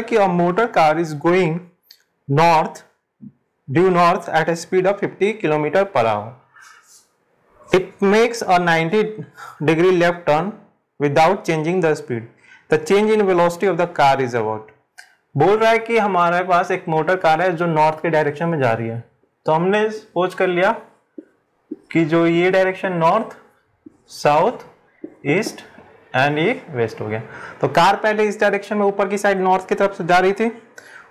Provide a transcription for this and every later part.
कि a motor car is going due north at a speed of 50 km per hour. It makes a 90-degree left turn without changing the speed. The change in velocity of the car is about. बोल रहा है कि हमारे पास एक motor car है जो north के direction में जा रही है। तो हमने सपोज कर लिया कि जो ये direction north, south, east and ये वेस्ट हो गया। तो कार पहले इस डायरेक्शन में ऊपर की साइड नॉर्थ की तरफ से जा रही थी,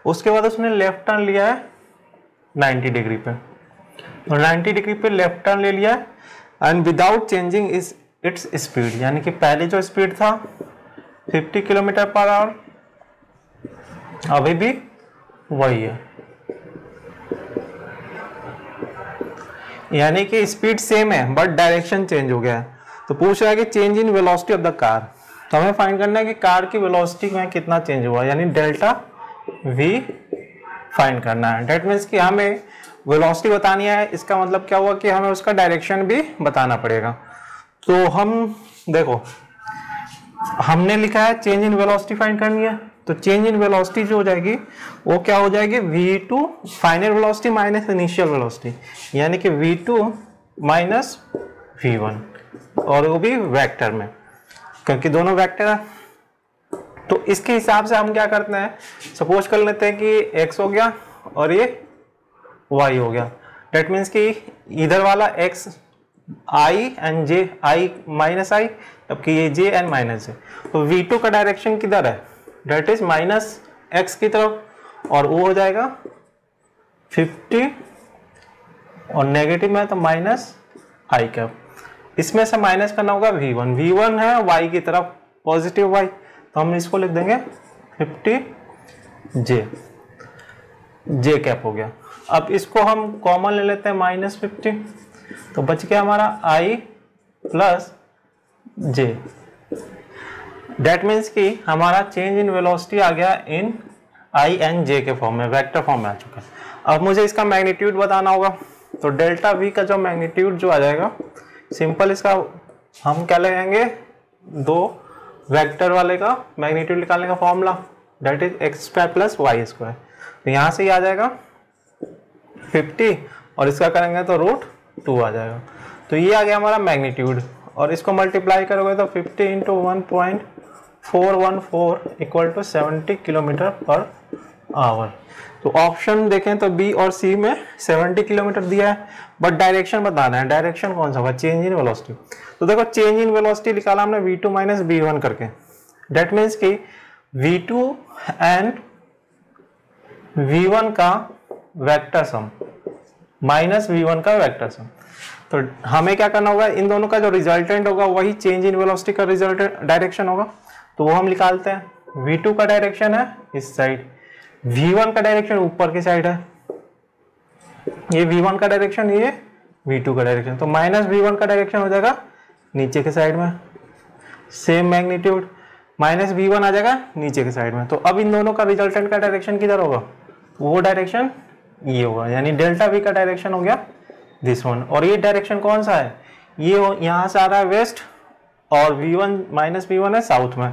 उसके बाद उसने लेफ्ट टर्न लिया है 90 डिग्री पे, और 90 डिग्री पे लेफ्ट टर्न ले लिया and without changing its speed, यानी कि पहले जो स्पीड था 50 किलोमीटर पर आवर अभी भी वही है, यानी कि स्पीड सेम है बट डायरेक्शन चेंज हो गया है। तो पूछ रहा है कि change in velocity of the car. तो हमें फाइंड करना है कि कार की वेलोसिटी में कितना चेंज हुआ, यानी डेल्टा वी फाइंड करना है। डेट मीन्स कि हमें वेलोसिटी बतानी है, इसका मतलब क्या हुआ कि हमें उसका डायरेक्शन भी बताना पड़ेगा। तो हम देखो, हमने लिखा है चेंज इन वेलोसिटी फाइंड करनी है, तो चेंज इन वेलोसिटी जो हो जाएगी वो क्या हो जाएगी, v2 final velocity minus initial velocity, यानी कि v2 माइनस v1, और वो भी वेक्टर में, क्योंकि दोनों वेक्टर है। तो इसके हिसाब से हम क्या करते हैं, सपोज कर लेते हैं कि x हो गया और ये y हो गया। डेट मीन्स कि इधर वाला x i and j i minus i, जबकि ये j एंड माइनस j। तो v2 का डायरेक्शन किधर है, डेट इज माइनस x की तरफ, और वो हो जाएगा 50 और नेगेटिव में तो माइनस i कैप। इसमें से माइनस करना होगा v1, v1 है y की तरफ पॉजिटिव y, तो हम इसको लिख देंगे 50 j कैप हो गया। अब इसको हम कॉमन ले लेते हैं -50, तो बच गया हमारा i plus j। That means कि हमारा चेंज इन वेलोसिटी आ गया इन i एंड j के फॉर्म में, वेक्टर फॉर्म में आ चुका है। अब मुझे इसका मैग्नीट्यूड बताना होगा, तो डेल्टा v का जो मैग्नीट्यूड जो आ जाएगा, सिंपल इसका हम क्या लगाएंगे, दो वेक्टर वाले का मैग्नीट्यूड निकालने का formula, that is X square plus Y square. तो यहाँ से ही आ जाएगा 50 और इसका करेंगे तो √2 आ जाएगा। तो ये आ गया हमारा मैग्नीट्यूड, और इसको मल्टीप्लाई करोगे तो 50 into 1.414 equal to 70 kilometre per hour. तो ऑप्शन देखें तो बी और सी में 70 किलोमीटर दिया है, बट डायरेक्शन बताना है, डायरेक्शन कौन सा होगा, चेंज इन वेलोसिटी। तो देखो चेंज इन वेलोसिटी निकाला हमने v2 माइनस v1 करके, डेट मीन्स कि v2 एंड v1 का वेक्टर सम माइनस v1 का वेक्टर सम। तो हमें क्या करना होगा, इन दोनों का जो रिजल्टेंट होगा वही चेंज इन वेलोसिटी का रिजल्टेंट डायरेक्शन होगा। तो वो हम निकालते हैं, v2 का डायरेक्शन है इस साइड, v1 का डायरेक्शन ऊपर की साइड है, ये v1 का डायरेक्शन, ये v2 का डायरेक्शन, तो माइनस v1 का डायरेक्शन हो जाएगा नीचे के साइड में, सेम मैग्नीट्यूड, माइनस v1 आ जाएगा नीचे के साइड में। तो अब इन दोनों का रिजल्टेंट का डायरेक्शन किधर होगा, वो डायरेक्शन ये होगा, यानी डेल्टा v का डायरेक्शन हो गया दिस वन। और ये डायरेक्शन कौन सा है, ये यहाँ से आ रहा है वेस्ट, और v1 माइनस v1 है साउथ में,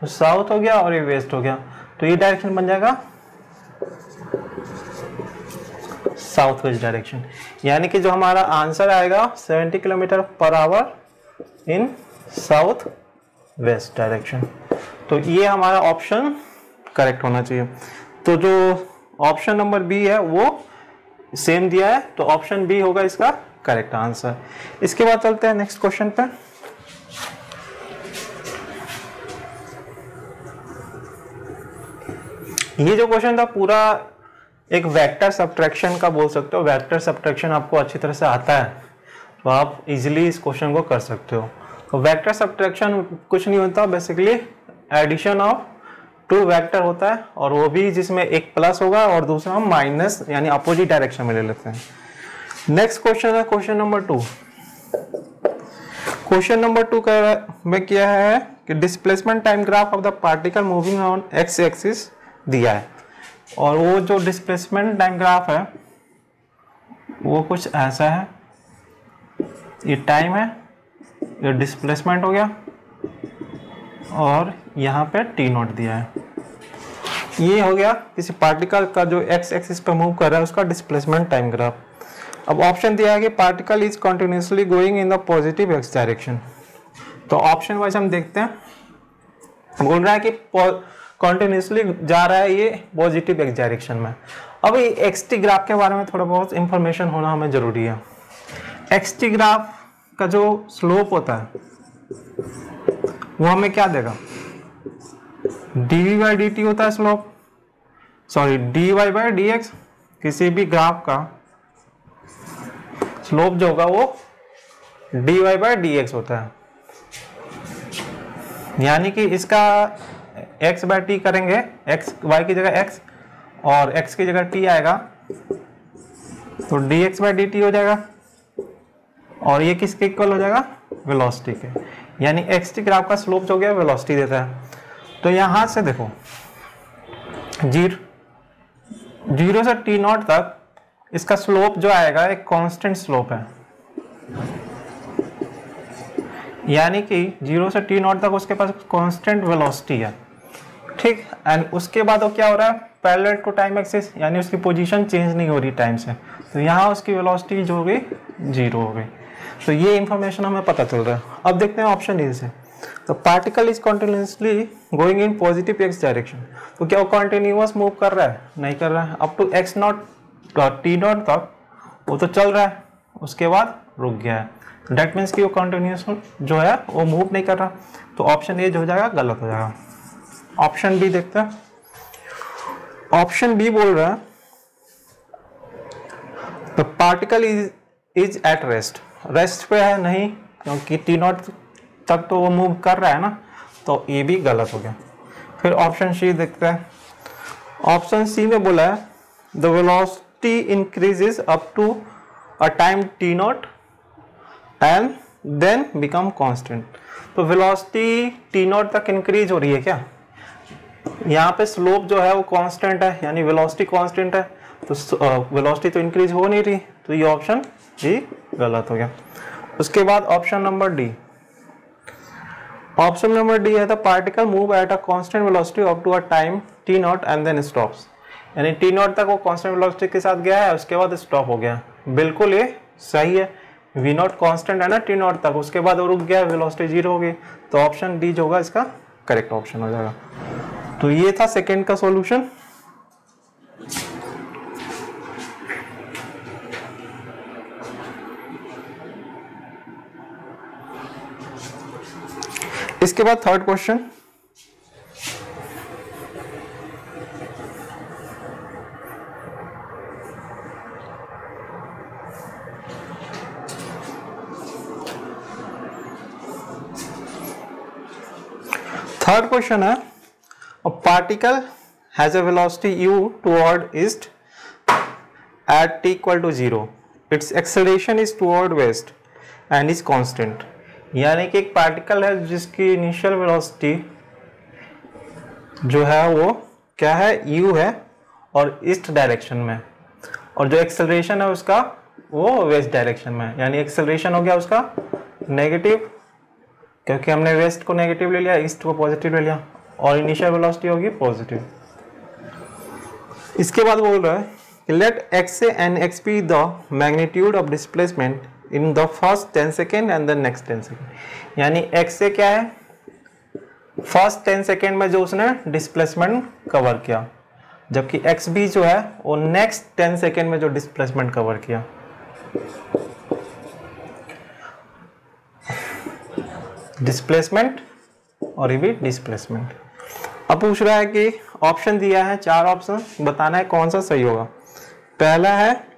तो साउथ हो गया और ये वेस्ट हो गया। तो ये डायरेक्शन बन जाएगा साउथ वेस्ट डायरेक्शन, यानी कि जो हमारा आंसर आएगा 70 kilometre per our in south west direction. तो ये हमारा ऑप्शन करेक्ट होना चाहिए। तो जो ऑप्शन नंबर बी है वो सेम दिया है, तो ऑप्शन बी होगा इसका करेक्ट आंसर। इसके बाद चलते हैं नेक्स्ट क्वेश्चन पे। ये जो क्वेश्चन था पूरा एक वेक्टर सब्ट्रैक्शन का बोल सकते हो, वेक्टर सब्ट्रैक्शन आपको अच्छी तरह से आता है तो आप इजीली इस क्वेश्चन को कर सकते हो। तो वेक्टर सब्ट्रैक्शन कुछ नहीं होता, basically addition of two vector होता है, और वो भी जिसमें एक प्लस होगा और दूसरा माइनस, यानी अपोजिट डायरेक्शन में ले लेते हैं। नेक्स्ट क्वेश्चन है क्वेश्चन नंबर 2। क्वेश्चन नंबर 2 में क्या है कि displacement time graph of the particle moving on x axis दिया है, और वो जो डिस्प्लेसमेंट टाइम ग्राफ है वो कुछ ऐसा है, ये टाइम है, ये डिस्प्लेसमेंट हो गया, और यहाँ पे टी नॉट दिया है। ये हो गया किसी पार्टिकल का जो एक्स एक्सिस पे मूव कर रहा है उसका डिस्प्लेसमेंट टाइम ग्राफ। अब ऑप्शन दिया है कि particle is continuously going in the positive x direction. तो ऑप्शन वाइज हम देखते हैं, बोल रहा है कि कंटिन्यूसली जा रहा है ये पॉजिटिव एक्स डायरेक्शन में। अब ये एक्स टी ग्राफ के बारे में थोड़ा बहुत इंफॉर्मेशन होना हमें जरूरी है। एक्स टी ग्राफ का जो स्लोप होता है वो हमें क्या देगा, डी बाई डी टी होता है slope, sorry D Y by D X. किसी भी ग्राफ का स्लोप जो होगा वो D Y by D X होता है। यानी कि इसका x बाय टी करेंगे, x y की जगह x और x की जगह t आएगा तो dx बाय dt हो जाएगा और ये किसके इक्वल हो जाएगा, वेलोसिटी के। यानी एक्स टी ग्राफ का स्लोप जो गया वेलोसिटी देता है। तो यहां से देखो 0 से t नॉट तक इसका स्लोप जो आएगा एक कांस्टेंट स्लोप है, यानी कि 0 से t नॉट तक उसके पास कांस्टेंट वेलोसिटी है, ठीक। एंड उसके बाद वो क्या हो रहा है, पैरेलल टू टाइम एक्सिस, यानी उसकी पोजीशन चेंज नहीं हो रही टाइम से, तो यहाँ उसकी वेलोसिटी जो हो गई 0 हो गई। तो ये इंफॉर्मेशन हमें पता चल रहा है। अब देखते हैं ऑप्शन डी से। तो particle is continuously going in positive x direction. तो क्या वो कंटिन्यूअस मूव कर रहा है, नहीं कर रहा है। Up to X not T not तक वो तो चल रहा है, उसके बाद रुक गया है। दैट मीन्स कि वो कंटिन्यूअस जो है वो मूव नहीं कर रहा। तो ऑप्शन ए जो हो जाएगा गलत हो जाएगा। ऑप्शन बी देखते हैं। ऑप्शन बी बोल रहा है the particle is at rest. Rest पे है नहीं, क्योंकि टी नॉट तक तो वो मूव कर रहा है ना, तो ये भी गलत हो गया। फिर ऑप्शन सी देखते हैं। ऑप्शन सी में बोला है the velocity increases up to a time T not and then become constant. तो वेलोसिटी टी नॉट तक इंक्रीज हो रही है क्या, यहाँ पे स्लोप जो है वो कांस्टेंट है, यानी वेलोसिटी कांस्टेंट है, तो वेलोसिटी तो इंक्रीज हो नहीं रही, तो ये ऑप्शन जी गलत हो गया। उसके बाद option number D. Option number D है the particle move at a constant velocity up to a time T not and then stops. यानी टी नॉट तक वो कांस्टेंट वेलोसिटी के साथ गया है, उसके बाद स्टॉप हो गया। बिल्कुल ये सही है। वी नॉट कांस्टेंट है ना टी नॉट तक, उसके बाद वो रुक गया, वेलोसिटी 0 हो गई। तो ऑप्शन डी जो होगा इसका करेक्ट ऑप्शन हो जाएगा। तो ये था सेकंड का सॉल्यूशन। इसके बाद थर्ड क्वेश्चन। थर्ड क्वेश्चन है a particle has a velocity u toward east at t equal to 0. Its acceleration is toward west and is constant. यानी कि एक पार्टिकल है जिसकी इनिशियल वेलोसिटी जो है वो क्या है, u है और ईस्ट डायरेक्शन में, और जो एक्सेलरेशन है उसका वो वेस्ट डायरेक्शन में। यानी एक्सेलरेशन हो गया उसका नेगेटिव, क्योंकि हमने वेस्ट को नेगेटिव ले लिया, ईस्ट को पॉजिटिव ले लिया, और इनिशियल वेलोसिटी होगी पॉजिटिव। इसके बाद बोल रहा है कि let X A and X B the magnitude of displacement in the first 10 second and the next 10 second. यानी एक्स ए क्या है, फर्स्ट 10 सेकेंड में जो उसने डिस्प्लेसमेंट कवर किया, जबकि एक्स बी जो है वो नेक्स्ट 10 सेकेंड में जो डिस्प्लेसमेंट कवर किया। डिस्प्लेसमेंट और ये भी डिस्प्लेसमेंट। अब पूछ रहा है कि ऑप्शन दिया है 4 ऑप्शन, बताना है कौन सा सही होगा। पहला है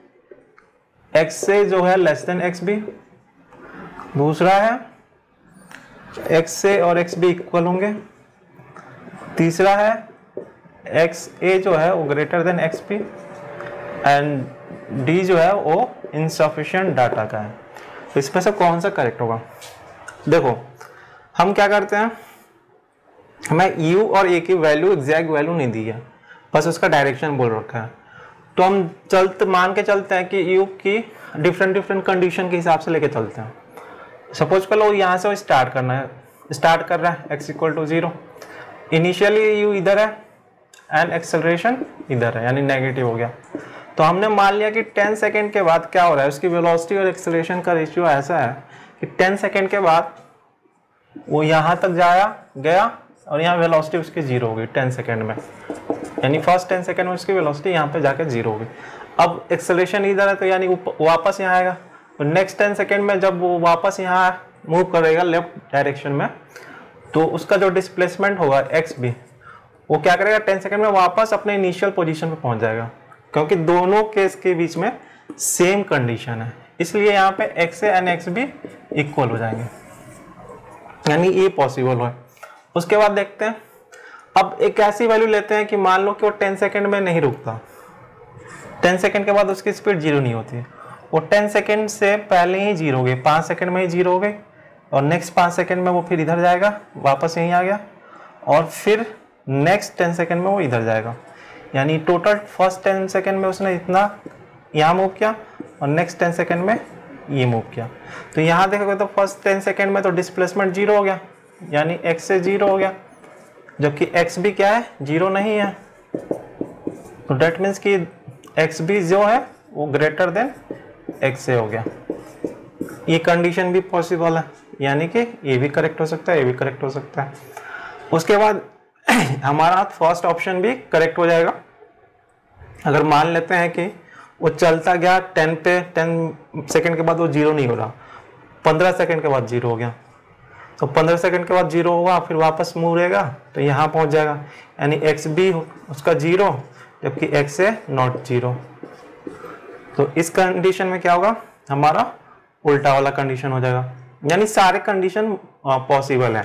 एक्स से जो है लेस देन एक्स बी, दूसरा है एक्स से और एक्स बी इक्वल होंगे, तीसरा है एक्स ए जो है वो greater than X B, and D जो है वो इनसफिशिएंट डाटा का है। तो इसमें से कौन सा करेक्ट होगा। देखो हम क्या करते हैं, हमें u और a की वैल्यू एग्जैक्ट वैल्यू नहीं दी है, बस उसका डायरेक्शन बोल रखा है। तो हम मान के चलते हैं कि u की डिफरेंट कंडीशन के हिसाब से लेके चलते हैं। सपोज पहले यहाँ से स्टार्ट कर रहा है x equal to 0। Initially u इधर है एंड एक्सेलरेशन इधर है, यानी नेगेटिव हो गया। तो हमने मान लिया कि 10 सेकेंड के बाद क्या हो रहा है, उसकी वेलोसिटी और एक्सेलरेशन का रेशियो ऐसा है कि 10 सेकेंड के बाद वो यहाँ तक गया और यहाँ वेलोसिटी उसकी 0 हो गई 10 सेकेंड में, यानी फर्स्ट 10 सेकेंड में उसकी वेलोसिटी यहाँ पे जाके 0 हो गई। अब एक्सेलरेशन इधर है तो यानी वापस यहाँ आएगा, तो नेक्स्ट 10 सेकेंड में जब वो वापस यहाँ मूव करेगा लेफ्ट डायरेक्शन में, तो उसका जो डिस्प्लेसमेंट होगा एक्स बी, वो क्या करेगा 10 सेकेंड में वापस अपने इनिशियल पोजीशन पे पहुंच जाएगा, क्योंकि दोनों केस के बीच में सेम कंडीशन है, इसलिए यहाँ पे X A and X B equal हो जाएंगे, यानी ये पॉसिबल है। उसके बाद देखते हैं, अब एक ऐसी वैल्यू लेते हैं कि मान लो कि वो 10 सेकेंड में नहीं रुकता, 10 सेकेंड के बाद उसकी स्पीड 0 नहीं होती, वो 10 सेकेंड से पहले ही 0 हो गई, 5 सेकेंड में ही 0 हो गई, और नेक्स्ट 5 सेकेंड में वो फिर इधर जाएगा, वापस यहीं आ गया, और फिर नेक्स्ट 10 सेकेंड में वो इधर जाएगा, यानी टोटल फर्स्ट 10 सेकेंड में उसने इतना यहाँ मूव किया और नेक्स्ट 10 सेकेंड में ये मूव किया। तो यहाँ देखोगे तो फर्स्ट 10 सेकेंड में तो डिस्प्लेसमेंट 0 हो गया, यानी x से 0 हो गया, जबकि x भी क्या है 0 नहीं है, तो डेट मीन्स कि x भी जो है वो ग्रेटर देन x से हो गया। ये कंडीशन भी पॉसिबल है, यानी कि ये भी करेक्ट हो सकता है, ये भी करेक्ट हो सकता है। उसके बाद हमारा फर्स्ट ऑप्शन भी करेक्ट हो जाएगा। अगर मान लेते हैं कि वो चलता गया 10 सेकेंड के बाद वो 0 नहीं हो रहा, 15 सेकेंड के बाद 0 हो गया, तो 15 सेकेंड के बाद 0 होगा, फिर वापस मूव रहेगा तो यहाँ पहुँच जाएगा, यानी एक्स बी उसका 0 जबकि एक्स ए नॉट 0। तो इस कंडीशन में क्या होगा, हमारा उल्टा वाला कंडीशन हो जाएगा, यानी सारे कंडीशन पॉसिबल है।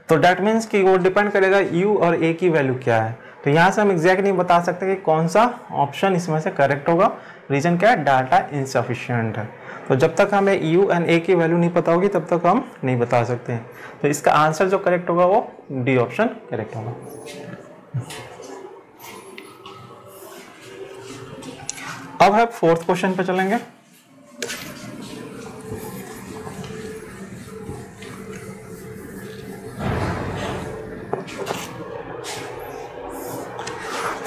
तो डेट मीन्स कि वो डिपेंड करेगा u और a की वैल्यू क्या है। तो यहाँ से हम एग्जैक्ट नहीं बता सकते कि कौन सा ऑप्शन इसमें से करेक्ट होगा, रीजन क्या है, डाटा इनसफिशिएंट है। तो जब तक हमें u एंड a की वैल्यू नहीं पता होगी तब तक हम नहीं बता सकते हैं। तो इसका आंसर जो करेक्ट होगा वो डी ऑप्शन करेक्ट होगा। अब है फोर्थ क्वेश्चन पे चलेंगे।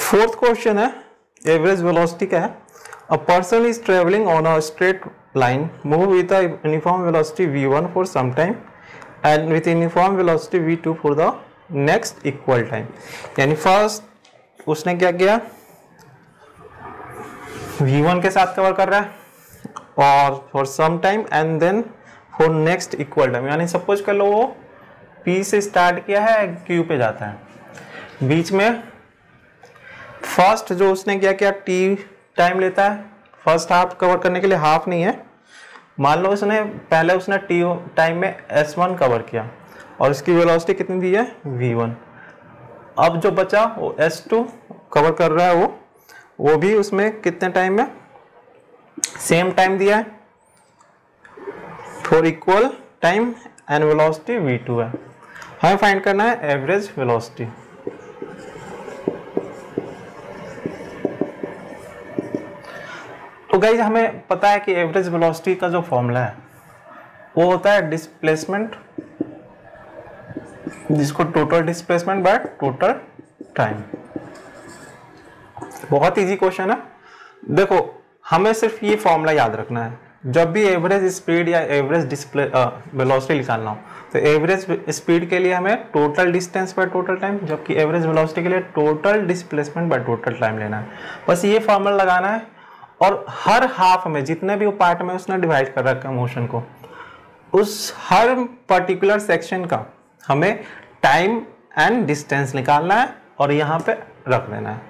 फोर्थ क्वेश्चन है, एवरेज वेलोसिटी का है। A person is travelling on a straight line move with a uniform velocity v1 for some time and with uniform velocity v2 for the next equal time. यानी first उसने क्या किया, v1 के साथ cover कर रहा है और for some time and then for next equal time, यानी सपोज कर लो वो p से स्टार्ट किया है q पे जाता है, बीच में फर्स्ट जो उसने क्या किया t टाइम लेता है फर्स्ट हाफ कवर करने के लिए, हाफ नहीं है, मान लो उसने पहले उसने t टाइम में s1 कवर किया और इसकी वेलोसिटी कितनी दी है v1। अब जो बचा वो s2 कवर कर रहा है, वो भी उसमें कितने टाइम में, सेम टाइम दिया है for equal time and velocity v2 है। हमें फाइंड करना है एवरेज वेलोसिटी। तो गाइस हमें पता है कि एवरेज वेलोसिटी का जो फॉर्मूला है वो होता है डिस्प्लेसमेंट, जिसको total displacement by total time. बहुत इजी क्वेश्चन है। देखो हमें सिर्फ ये फॉर्मूला याद रखना है, जब भी एवरेज स्पीड या एवरेज वेलोसिटी निकालना हो तो एवरेज स्पीड के लिए हमें total distance by total time, जबकि एवरेज वेलोसिटी के लिए total displacement by total time लेना है। बस ये फॉर्मूला लगाना है और हर हाफ में जितने भी पार्ट में उसने डिवाइड कर रखा है मोशन को, उस हर पर्टिकुलर सेक्शन का हमें टाइम एंड डिस्टेंस निकालना है और यहाँ पे रख देना है।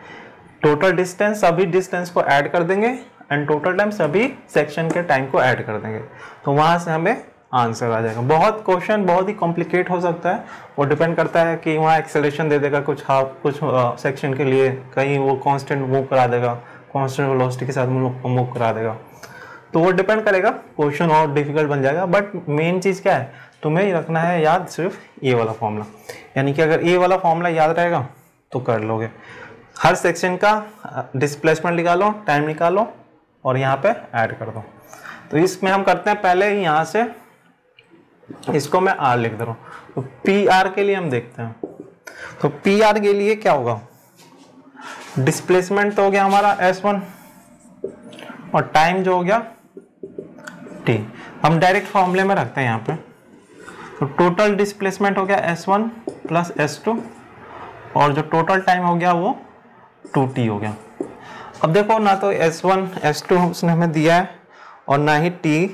टोटल डिस्टेंस सभी डिस्टेंस को ऐड कर देंगे एंड टोटल टाइम सभी सेक्शन के टाइम को ऐड कर देंगे, तो वहाँ से हमें आंसर आ जाएगा। बहुत क्वेश्चन बहुत ही कॉम्प्लिकेट हो सकता है, वो डिपेंड करता है कि वहाँ एक्सेलरेशन दे देगा कुछ सेक्शन के लिए, कहीं वो कांस्टेंट मूव करा देगा, कांस्टेंट वेलोसिटी के साथ मूव करा देगा, तो वो डिपेंड करेगा, क्वेश्चन और डिफिकल्ट बन जाएगा। बट मेन चीज़ क्या है, तुम्हें रखना है याद सिर्फ ये वाला फॉर्मूला, यानी कि अगर ये वाला फॉर्मूला याद रहेगा तो कर लोगे। हर सेक्शन का डिस्प्लेसमेंट निकालो, टाइम निकालो और यहाँ पे ऐड कर दो। तो इसमें हम करते हैं, पहले ही यहाँ से इसको मैं r लिख दे रहा हूँ। तो पी आर के लिए हम देखते हैं, तो पी आर के लिए क्या होगा, डिस्प्लेसमेंट तो हो गया हमारा S1 और टाइम जो हो गया t। हम डायरेक्ट फॉर्मूले में रखते हैं यहाँ पे, तो टोटल डिस्प्लेसमेंट हो गया S1 प्लस S2 और जो टोटल टाइम हो गया वो 2t हो गया। अब देखो ना तो S1 S2 उसने हमें दिया है और ना ही t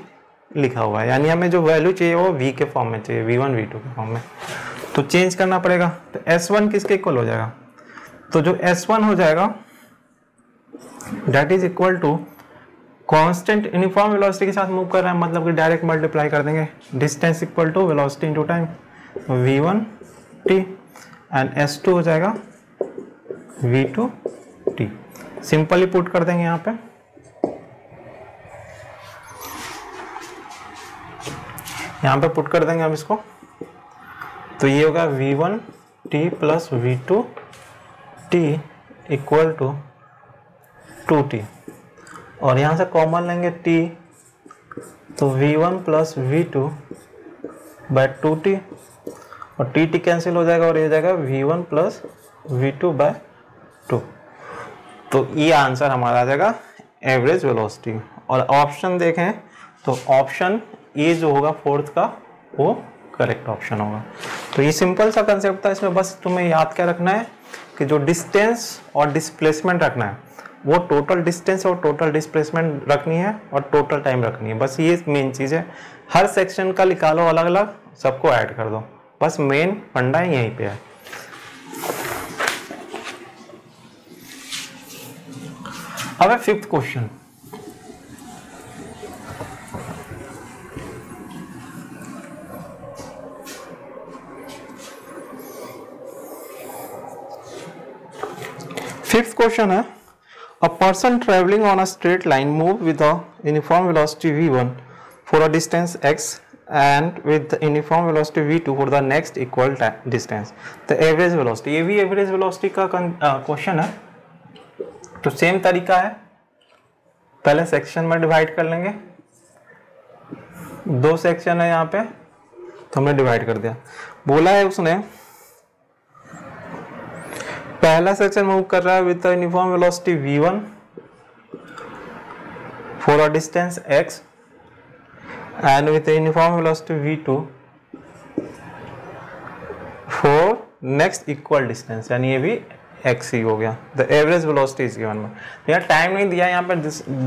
लिखा हुआ है, यानी हमें जो वैल्यू चाहिए वो v के फॉर्म में चाहिए, v1 v2 के फॉर्म में, तो चेंज करना पड़ेगा। तो S1 किसके इक्वल हो जाएगा, तो जो S1 हो जाएगा that is equal to constant uniform velocity के साथ मूव कर रहा है, मतलब कि डायरेक्ट मल्टीप्लाई कर देंगे, distance equal to velocity into time, तो v1 t एंड S2 हो जाएगा v2 t। सिंपली पुट कर देंगे यहाँ पे, पुट कर देंगे हम इसको, तो ये होगा v1 t plus v2 t equal to 2t, और यहाँ से कॉमन लेंगे t, तो v1 plus v2 bye 2t, और t कैंसिल हो जाएगा और ये जाएगा v1 प्लस v2 बाय 2। तो ये आंसर हमारा आ जाएगा एवरेज वेलोसिटी। और ऑप्शन देखें तो ऑप्शन ए जो होगा फोर्थ का वो करेक्ट ऑप्शन होगा। तो ये सिंपल सा कंसेप्ट था, इसमें बस तुम्हें याद क्या रखना है कि जो डिस्टेंस और डिस्प्लेसमेंट रखना है वो टोटल डिस्टेंस और टोटल डिस्प्लेसमेंट रखनी है और टोटल टाइम रखनी है, बस ये मेन चीज़ है। हर सेक्शन का निकालो अलग अलग, सबको ऐड कर दो, बस मेन फंडा यहीं पे है। अब है फिफ्थ क्वेश्चन। फिफ्थ क्वेश्चन है, a person traveling on a straight line move with a uniform velocity v1 for a distance x and with the uniform velocity v2 for the next equal distance, the average velocity। ये भी average velocity का question है। तो same तरीका है, पहले section में divide कर लेंगे, दो सेक्शन है यहाँ पे तो हमने डिवाइड कर दिया। बोला है उसने पहला सेक्शन मूव कर रहा है with uniform velocity v1 for a distance x and with uniform velocity v2 for next equal distance, यानी ये भी x ही हो गया। The average velocity is given में, यहाँ टाइम नहीं दिया, यहाँ पर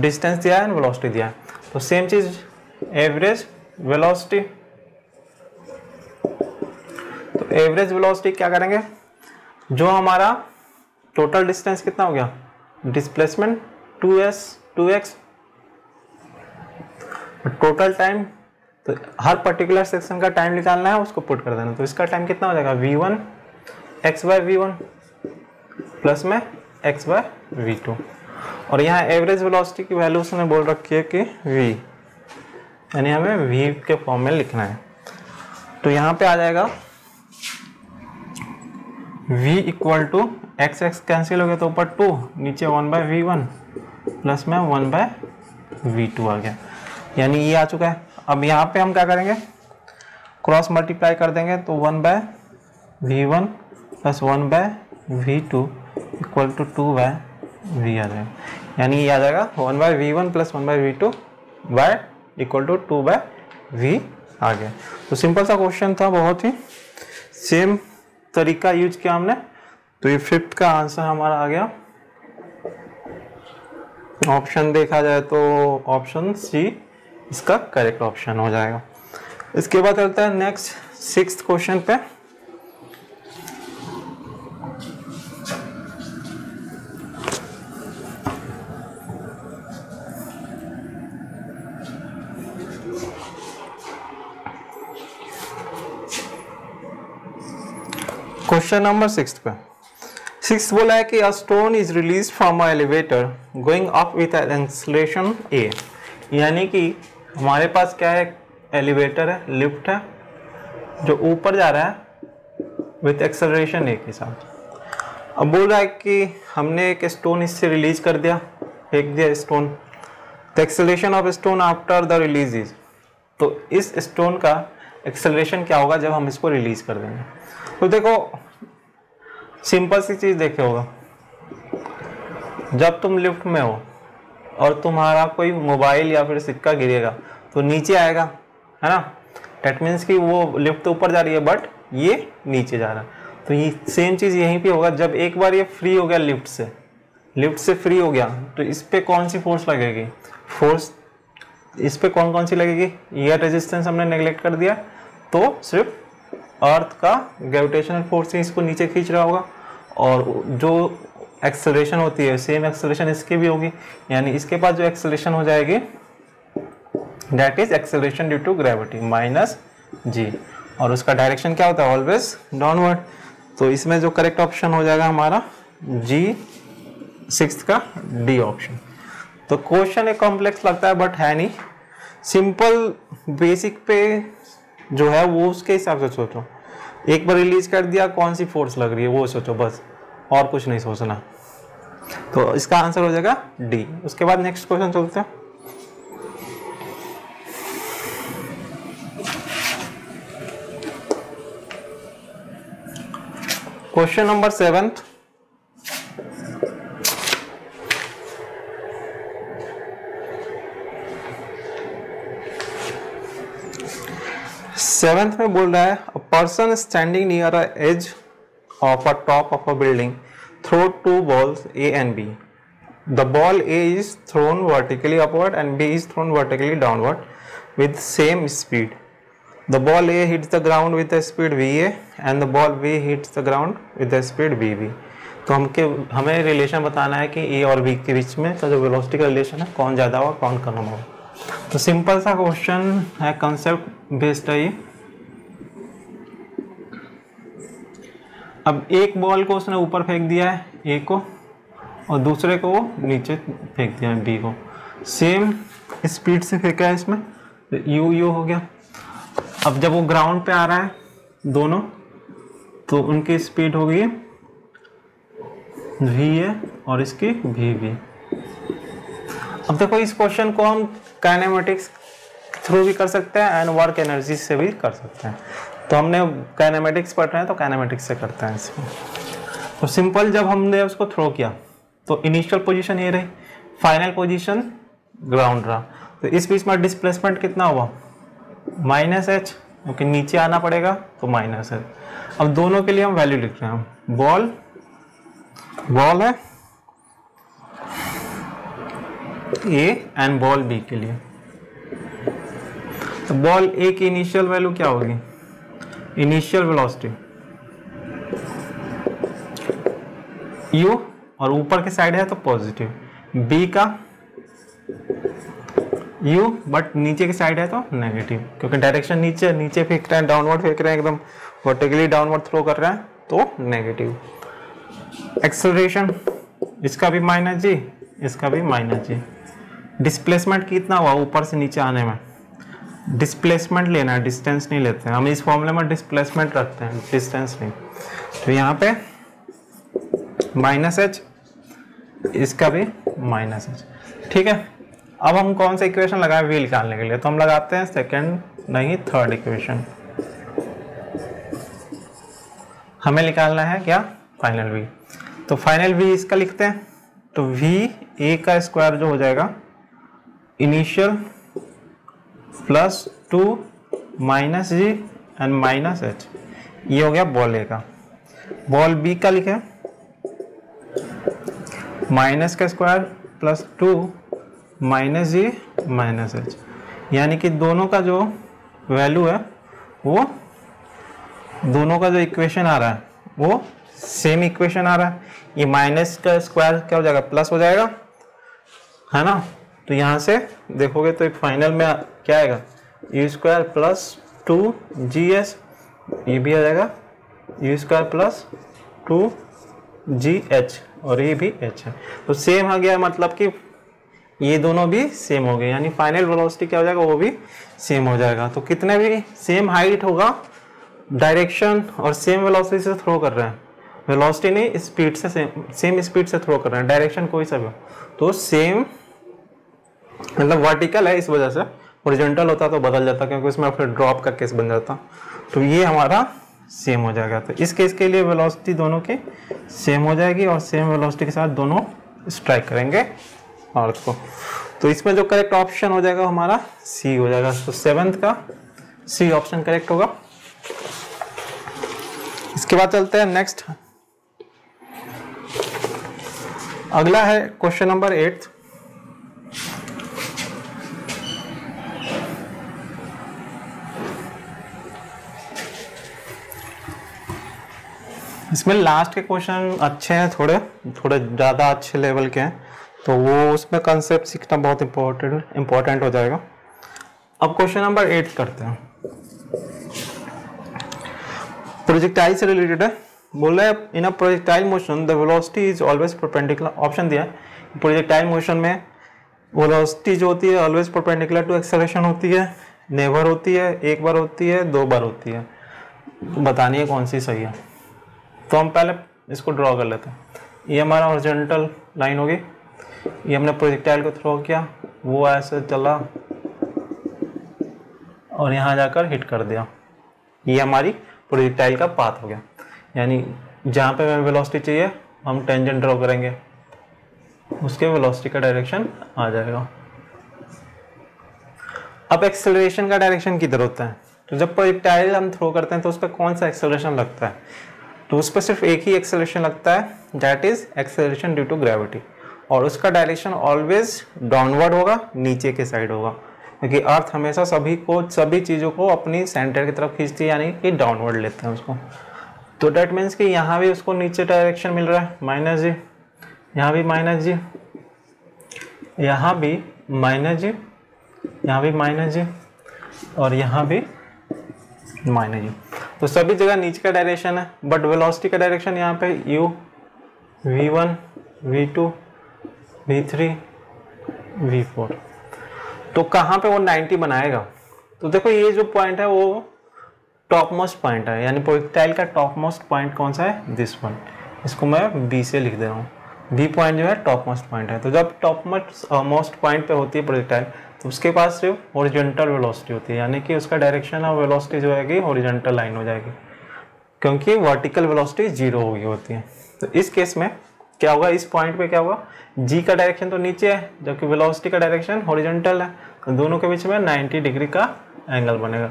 डिस्टेंस दिया है, वेलोसिटी दिया है, तो सेम चीज एवरेज वेलोसिटी। तो एवरेज वेलोसिटी क्या करेंगे, जो हमारा टोटल डिस्टेंस कितना हो गया, डिस्प्लेसमेंट 2x, टोटल टाइम, तो हर पर्टिकुलर सेक्शन का टाइम निकालना है, उसको पुट कर देना। तो इसका टाइम कितना हो जाएगा, v1 x by v1 plus में x बाय v2, और यहाँ एवरेज वेलोसिटी की वैल्यू उसने बोल रखी है कि v, यानी हमें v के फॉर्म में लिखना है। तो यहाँ पे आ जाएगा v equal to X cancel हो गया तो ऊपर 2, नीचे 1 बाय v1 प्लस में 1 बाय v2 आ गया, यानी ये आ चुका है। अब यहाँ पे हम क्या करेंगे, क्रॉस मल्टीप्लाई कर देंगे, तो 1 by v1 plus 1 by v2 equal to 2 by v आ जाएगा, यानी ये आ जाएगा 1 by v1 plus 1 by v2 by equal to 2 by v आ गया। तो सिंपल सा क्वेश्चन था, बहुत ही सेम तरीका यूज किया हमने। तो ये फिफ्थ का आंसर हमारा आ गया। ऑप्शन देखा जाए तो ऑप्शन सी इसका करेक्ट ऑप्शन हो जाएगा। इसके बाद चलता है नेक्स्ट सिक्स्थ क्वेश्चन पे। क्वेश्चन नंबर 6 पे 6 बोला है कि a stone is release from a elevator going up with an acceleration A, यानी कि हमारे पास क्या है, एलिवेटर है, लिफ्ट है जो ऊपर जा रहा है विथ एक्सेलरेशन ए के साथ। अब बोल रहा है कि हमने एक स्टोन इससे रिलीज कर दिया, फेंक दिया stone, the acceleration of stone after the release is, तो इस स्टोन का एक्सेलरेशन क्या होगा जब हम इसको रिलीज कर देंगे। तो देखो सिंपल सी चीज देखे होगा, जब तुम लिफ्ट में हो और तुम्हारा कोई मोबाइल या फिर सिक्का गिरेगा तो नीचे आएगा, है ना। डेट मीन्स कि वो लिफ्ट तो ऊपर जा रही है बट ये नीचे जा रहा है। तो ये सेम चीज़ यहीं पे होगा। जब एक बार ये फ्री हो गया लिफ्ट से फ्री हो गया तो इस पर कौन सी फोर्स लगेगी? फोर्स इस पे कौन कौन सी लगेगी? ये रेजिस्टेंस हमने नेग्लेक्ट कर दिया, तो सिर्फ अर्थ का ग्रेविटेशनल फोर्स ही इसको नीचे खींच रहा होगा, और जो एक्सेलरेशन होती है सेम एक्सेलरेशन इसकी भी होगी, यानी इसके पास जो एक्सेलरेशन हो जाएगी that is acceleration due to gravity minus G, और उसका डायरेक्शन क्या होता है? Always downward. तो इसमें जो करेक्ट ऑप्शन हो जाएगा हमारा जी, सिक्स्थ का डी ऑप्शन। तो क्वेश्चन एक कॉम्प्लेक्स लगता है बट है नहीं, सिंपल बेसिक पे जो है वो उसके हिसाब से सोचो। एक बार रिलीज कर दिया कौन सी फोर्स लग रही है वो सोचो बस, और कुछ नहीं सोचना। तो इसका आंसर हो जाएगा डी। उसके बाद नेक्स्ट क्वेश्चन चलते हैं। क्वेश्चन नंबर 7th, में बोल रहा है a person standing near a edge of a top of a building throw two balls A and B. The ball A is thrown vertically upward and B is thrown vertically downward with same speed. The ball A hits the ground with the speed V A and the ball B hits the ground with the speed V B. तो हमें relation बताना है कि ए और B के बीच में का जो वेलोसिटी का रिलेशन है कौन ज़्यादा होगा कौन कम होगा। तो सिंपल सा क्वेश्चन है, कंसेप्ट बेस्ड है ये। अब एक बॉल को उसने ऊपर फेंक दिया है ए को, और दूसरे को वो नीचे फेंक दिया है बी को, सेम स्पीड से फेंका है इसमें, तो यू यू हो गया। अब जब वो ग्राउंड पे आ रहा है दोनों, तो उनकी स्पीड होगी वी ए और इसकी वी वी। अब देखो इस क्वेश्चन को हम काइनेमेटिक्स थ्रू भी कर सकते हैं एंड वर्क एनर्जी से भी कर सकते हैं। तो हमने काइनेमेटिक्स पढ़ रहे हैं तो काइनेमेटिक्स से करते हैं इसमें। तो सिंपल, जब हमने उसको थ्रो किया तो इनिशियल पोजीशन ये रही, फाइनल पोजीशन ग्राउंड रहा, तो इस बीच में डिस्प्लेसमेंट कितना हुआ? माइनस एच, क्योंकि नीचे आना पड़ेगा तो माइनस एच। अब दोनों के लिए हम वैल्यू लिख रहे हैं। बॉल है ए एंड बॉल बी के लिए, तो बॉल ए की इनिशियल वैल्यू क्या होगी? इनिशियल वेलोसिटी यू, और ऊपर के साइड है तो पॉजिटिव, बी का यू बट नीचे की साइड है तो नेगेटिव, क्योंकि डायरेक्शन नीचे फेंक रहे हैं, डाउनवर्ड फेंक रहे हैं, एकदम वर्टिकली डाउनवर्ड थ्रो कर रहे हैं तो नेगेटिव। एक्सेलरेशन इसका भी माइनस जी, इसका भी माइनस जी। डिस्प्लेसमेंट कितना हुआ ऊपर से नीचे आने में? डिस्प्लेसमेंट लेना है, डिस्टेंस नहीं लेते हैं हम इस फॉर्मूले में, डिस्प्लेसमेंट रखते हैं, डिस्टेंस नहीं। तो यहाँ पे माइनस एच, इसका भी माइनस एच। ठीक है, अब हम कौन सा इक्वेशन लगाए वी निकालने के लिए? तो हम लगाते हैं सेकंड नहीं थर्ड इक्वेशन। हमें निकालना है क्या? Final V. तो फाइनल वी इसका लिखते हैं, तो वी ए का स्क्वायर जो हो जाएगा initial plus 2 minus G and minus H, ये हो गया बॉल ए का। बॉल बी का लिखे माइनस का स्क्वायर प्लस 2 माइनस जी माइनस एच, यानी कि दोनों का जो वैल्यू है वो, दोनों का जो इक्वेशन आ रहा है वो सेम इक्वेशन आ रहा है। ये माइनस का स्क्वायर क्या हो जाएगा? प्लस हो जाएगा, है ना। तो यहाँ से देखोगे तो एक फाइनल में क्या आएगा? You square plus 2 G S, ये भी आ जाएगा you square plus 2 ji H, और ये भी एच है, तो सेम आ गया, मतलब कि ये दोनों भी सेम हो गए, यानी फाइनल वेलोसिटी क्या हो जाएगा? वो भी सेम हो जाएगा। तो कितने भी सेम हाइट होगा, डायरेक्शन और सेम वेलोसिटी से थ्रो कर रहे हैं, वेलोसिटी नहीं स्पीड से, सेम स्पीड से थ्रो कर रहे हैं, डायरेक्शन कोई सा भी, तो सेम, मतलब वर्टिकल है इस वजह से, हॉरिजॉन्टल होता तो बदल जाता, क्योंकि उसमें फिर ड्रॉप का केस बन जाता। तो ये हमारा सेम हो जाएगा। तो इस केस के लिए वेलोसिटी दोनों की सेम हो जाएगी, और सेम वेलोसिटी के साथ दोनों स्ट्राइक करेंगे अर्थ को। तो इसमें जो करेक्ट ऑप्शन हो जाएगा हमारा सी हो जाएगा। तो 7th का सी ऑप्शन करेक्ट होगा। इसके बाद चलते हैं नेक्स्ट। अगला है क्वेश्चन नंबर 8। इसमें लास्ट के क्वेश्चन अच्छे हैं, थोड़े ज़्यादा अच्छे लेवल के हैं, तो वो उसमें कंसेप्ट सीखना बहुत इम्पोर्टेंट हो जाएगा। अब क्वेश्चन नंबर 8 करते हैं। प्रोजेक्टाइल से रिलेटेड है। बोल रहा है in a projectile motion the velocity is always perpendicular. Option दिया है प्रोजेक्टाइल मोशन में वेलोसिटी जो होती है ऑलवेज परपेंडिकुलर टू एक्सेलरेशन होती है, नेवर होती है, एक बार होती है, 2 बार होती है। बतानी है कौन सी सही है। तो हम पहले इसको ड्रॉ कर लेते हैं। ये हमारा हॉरिजॉन्टल लाइन होगी, ये हमने प्रोजेक्टाइल को थ्रो किया, वो ऐसे चला और यहाँ जाकर हिट कर दिया। ये हमारी प्रोजेक्टाइल का पाथ हो गया। यानी जहाँ पे हमें वेलोसिटी चाहिए हम टेंजेंट ड्रॉ करेंगे, उसके वेलोसिटी का डायरेक्शन आ जाएगा। अब एक्सेलरेशन का डायरेक्शन किधर होता है? तो जब प्रोजेक्टाइल हम थ्रो करते हैं तो उस पर कौन सा एक्सेलरेशन लगता है? तो उस पर सिर्फ एक ही एक्सेलरेशन लगता है, that is acceleration due to gravity, और उसका डायरेक्शन ऑलवेज डाउनवर्ड होगा, नीचे के साइड होगा, क्योंकि अर्थ हमेशा सभी चीज़ों को अपनी सेंटर की तरफ खींचती है, यानी कि डाउनवर्ड लेते हैं उसको। तो डैट मीन्स कि यहाँ भी उसको नीचे डायरेक्शन मिल रहा है -g, यहाँ भी -g, यहाँ भी -g, यहाँ भी -g और यहाँ भी -g। तो सभी जगह नीचे का डायरेक्शन है, बट वेलोसिटी का डायरेक्शन यहाँ पे u, v1, v2, v3, v4। तो कहाँ पे वो 90 बनाएगा? तो देखो ये जो पॉइंट है वो टॉप मोस्ट पॉइंट है, यानी प्रोजेक्टाइल का टॉप मोस्ट पॉइंट कौन सा है? This one. इसको मैं बी से लिख दे रहा हूँ। बी पॉइंट जो है टॉप मोस्ट पॉइंट है। तो जब टॉप मोस्ट पॉइंट पे होती है प्रोजेक्टाइल तो उसके पास सिर्फ हॉरिजॉन्टल वेलोसिटी होती है, यानी कि उसका डायरेक्शन और वेलोसिटी जो है हॉरिजॉन्टल लाइन हो जाएगी, क्योंकि वर्टिकल वेलोसिटी 0 हो गई होती है। तो इस केस में क्या होगा? इस पॉइंट पे क्या होगा? जी का डायरेक्शन तो नीचे है, जबकि वेलोसिटी का डायरेक्शन हॉरिजॉन्टल है, तो दोनों के बीच में 90 डिग्री का एंगल बनेगा।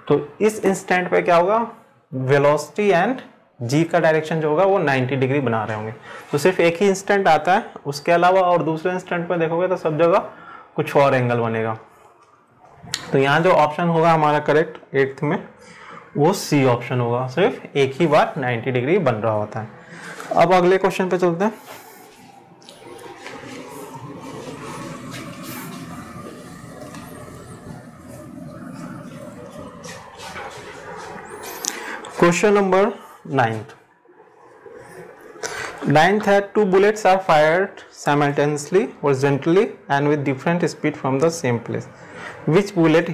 तो इस इंस्टेंट पे क्या होगा? वेलोसिटी एंड जी का डायरेक्शन जो होगा वो 90 डिग्री बना रहे होंगे। तो सिर्फ एक ही इंस्टेंट आता है, उसके अलावा और दूसरे इंस्टेंट पे देखोगे तो सब जगह कुछ और एंगल बनेगा। तो यहाँ जो ऑप्शन होगा हमारा करेक्ट 8th में वो सी ऑप्शन होगा, सिर्फ एक ही बार 90 डिग्री बन रहा होता है। अब अगले क्वेश्चन पे चलते हैं। क्वेश्चन नंबर 9th है two bullets are fired simultaneously horizontally and with different speed from the same place. Which bullet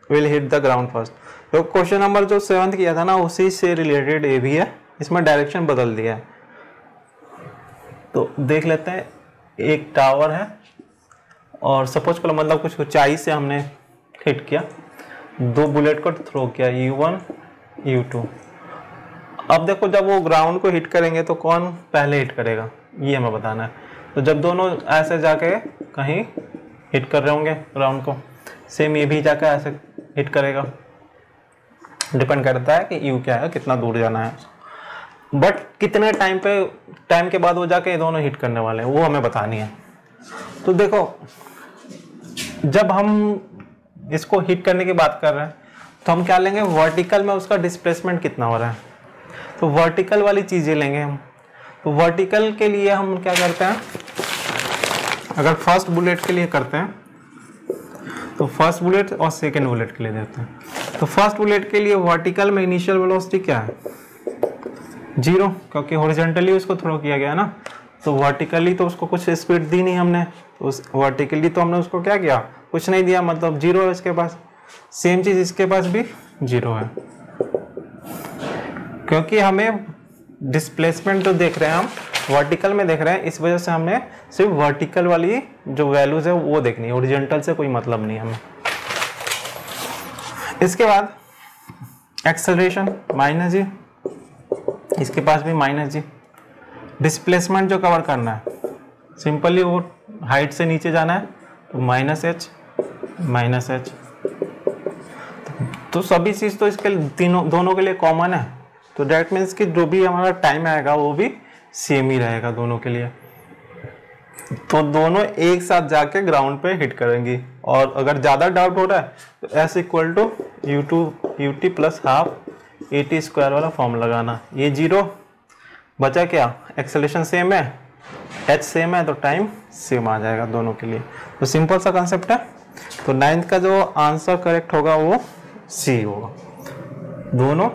will hit the ground first? तो क्वेश्चन नंबर जो 7th किया था ना उसी से रिलेटेड ये भी है, इसमें डायरेक्शन बदल दिया है। तो देख लेते हैं, एक टावर है और सपोज करो मतलब कुछ ऊंचाई से हमने हिट किया, 2 बुलेट को थ्रो किया U1 U2। अब देखो जब वो ग्राउंड को हिट करेंगे तो कौन पहले हिट करेगा ये हमें बताना है। तो जब दोनों ऐसे जाके कहीं हिट कर रहे होंगे ग्राउंड को, सेम ये भी जाकर ऐसे हिट करेगा। डिपेंड करता है कि यू क्या है, कितना दूर जाना है, बट कितने टाइम के बाद वो जाके ये दोनों हिट करने वाले हैं वो हमें बतानी है। तो देखो जब हम इसको हिट करने की बात कर रहे हैं तो हम क्या लेंगे? वर्टिकल में उसका डिस्प्लेसमेंट कितना हो रहा है, तो वर्टिकल वाली चीज़ें लेंगे हम। तो वर्टिकल के लिए हम क्या करते हैं, अगर फर्स्ट बुलेट के लिए करते हैं तो फर्स्ट बुलेट और सेकेंड बुलेट के लिए देते हैं। तो फर्स्ट बुलेट के लिए वर्टिकल में इनिशियल वेलोसिटी क्या है? 0, क्योंकि हॉरिजॉन्टली उसको थ्रो किया गया ना, तो वर्टिकली तो उसको कुछ स्पीड दी नहीं हमने, तो उस वर्टिकली तो हमने उसको क्या किया? कुछ नहीं दिया, मतलब 0 है इसके पास। सेम चीज़ इसके पास भी 0 है, क्योंकि हमें डिस्प्लेसमेंट जो देख रहे हैं हम वर्टिकल में देख रहे हैं, इस वजह से हमने सिर्फ वर्टिकल वाली जो वैल्यूज है वो देखनी है, हॉरिजॉन्टल से कोई मतलब नहीं हमें। इसके बाद एक्सेलरेशन -g, इसके पास भी -g। डिस्प्लेसमेंट जो कवर करना है सिंपली वो हाइट से नीचे जाना है तो -h -h, तो सभी चीज़ तो इसके दोनों के लिए कॉमन है, तो डेट मीन्स कि जो भी हमारा टाइम आएगा वो भी सेम ही रहेगा दोनों के लिए। तो दोनों एक साथ जाके ग्राउंड पे हिट करेंगी। और अगर ज़्यादा डाउट हो रहा है तो S = ut plus half AT² वाला फॉर्म लगाना। ये 0 बचा, क्या एक्सेलरेशन सेम है, h सेम है, तो टाइम सेम आ जाएगा दोनों के लिए। तो सिंपल सा कंसेप्ट है। तो 9th का जो आंसर करेक्ट होगा वो C होगा, दोनों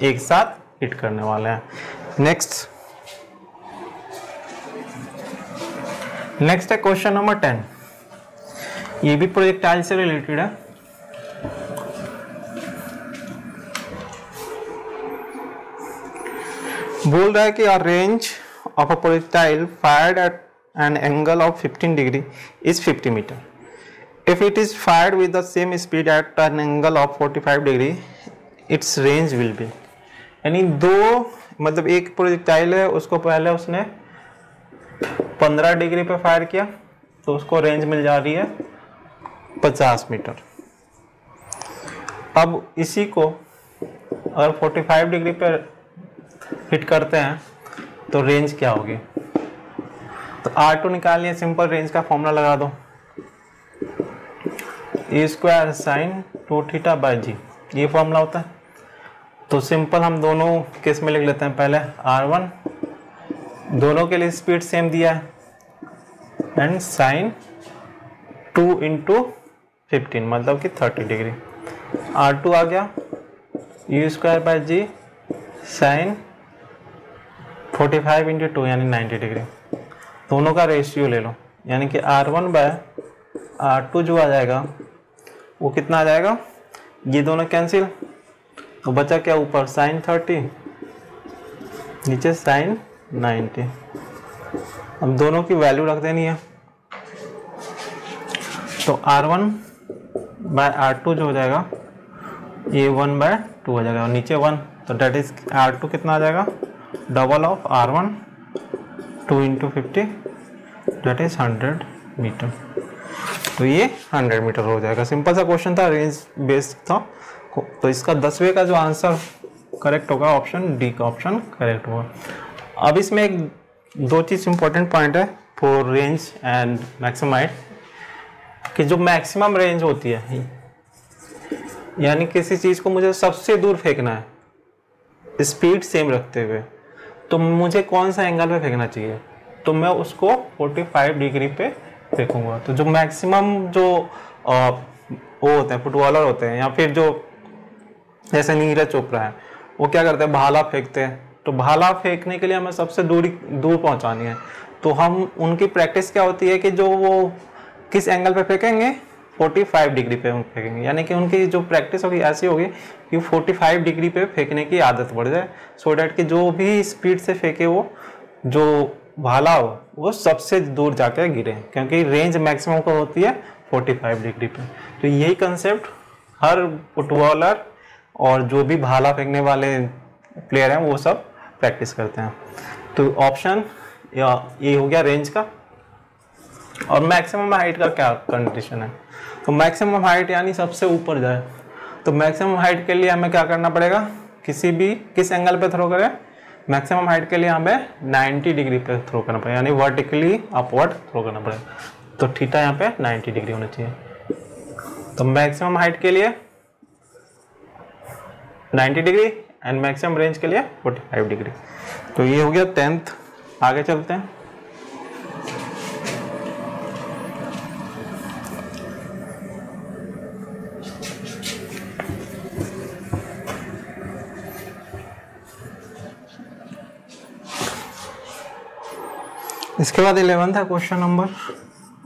एक साथ हिट करने वाले हैं। नेक्स्ट है क्वेश्चन नंबर 10। ये भी प्रोजेक्टाइल से रिलेटेड है। बोल रहा है कि a range of a projectile fired at an angle of 15 degree is 50 meter. If it is fired with the same speed at an angle of 45 degree, its range will be। यानी मतलब एक projectile है, उसको पहले उसने 15 degree पे fire किया तो उसको रेंज मिल जा रही है 50 मीटर। अब इसी को अगर 45 डिग्री पे हिट करते हैं तो रेंज क्या होगी? तो R2 निकालिए, सिंपल रेंज का फॉर्मूला लगा दो, E² sin 2θ/g, ये फॉर्मूला होता है। तो सिंपल हम दोनों केस में लिख लेते हैं। पहले R1, दोनों के लिए स्पीड सेम दिया है, एंड साइन 2 × 15 मतलब कि 30 डिग्री। R2 आ गया U² साइन 45 × 2 यानी 90 डिग्री। दोनों का रेशियो ले लो, यानी कि R1/R2 जो आ जाएगा वो कितना आ जाएगा, ये दोनों कैंसिल, तो बचा क्या ऊपर साइन 30 नीचे साइन 90। अब दोनों की वैल्यू रख देनी है, तो R1/R2 जो हो जाएगा ये 1/2 हो जाएगा और नीचे 1, तो डेट इज R2 कितना आ जाएगा, double of R1 2 × 50 that is 100 metre. तो ये 100 मीटर हो जाएगा। सिंपल सा क्वेश्चन था, रेंज बेस्ड था। तो इसका 10वें का जो आंसर करेक्ट होगा ऑप्शन डी का ऑप्शन करेक्ट होगा। अब इसमें एक दो चीज़ इंपॉर्टेंट पॉइंट है for range and maximum height, कि जो मैक्सिमम रेंज होती है, यानी किसी चीज़ को मुझे सबसे दूर फेंकना है स्पीड सेम रखते हुए, तो मुझे कौन सा एंगल पे फेंकना चाहिए, तो मैं उसको 45 डिग्री पे फेंकूंगा। तो जो मैक्सिमम जो वो होते हैं फुटबॉलर होते हैं, या फिर जो जैसे नीरज चोपड़ा है, वो क्या करते हैं, भाला फेंकते हैं। तो भाला फेंकने के लिए हमें सबसे दूर पहुंचानी है, तो हम उनकी प्रैक्टिस क्या होती है कि जो वो किस एंगल पे फेंकेंगे, 45 डिग्री पे फेंकेंगे। यानी कि उनकी जो प्रैक्टिस होगी ऐसी होगी कि 45 डिग्री पे फेंकने की आदत बढ़ जाए, सो डैट कि जो भी स्पीड से फेंके वो जो भाला हो वो सबसे दूर जाके गिरे, क्योंकि रेंज मैक्सिमम को होती है 45 डिग्री पे। तो यही कंसेप्ट हर फुटबॉलर और जो भी भाला फेंकने वाले प्लेयर हैं वो सब प्रैक्टिस करते हैं। तो ऑप्शन ये हो गया रेंज का। और मैक्सिमम हाइट का क्या कंडीशन है, तो मैक्सिमम हाइट यानी सबसे ऊपर जाए। तो मैक्सिमम हाइट के लिए हमें क्या करना पड़ेगा, किस एंगल पे थ्रो करें, मैक्सिमम हाइट के लिए हमें 90 डिग्री पे थ्रो करना पड़ेगा, यानी वर्टिकली अपवर्ड थ्रो करना पड़ेगा। तो थीटा यहाँ पे 90 डिग्री होना चाहिए। तो मैक्सिमम हाइट के लिए 90 डिग्री एंड मैक्सिमम रेंज के लिए 45 डिग्री। तो ये हो गया 10th। आगे चलते हैं। इसके बाद 11th है क्वेश्चन नंबर,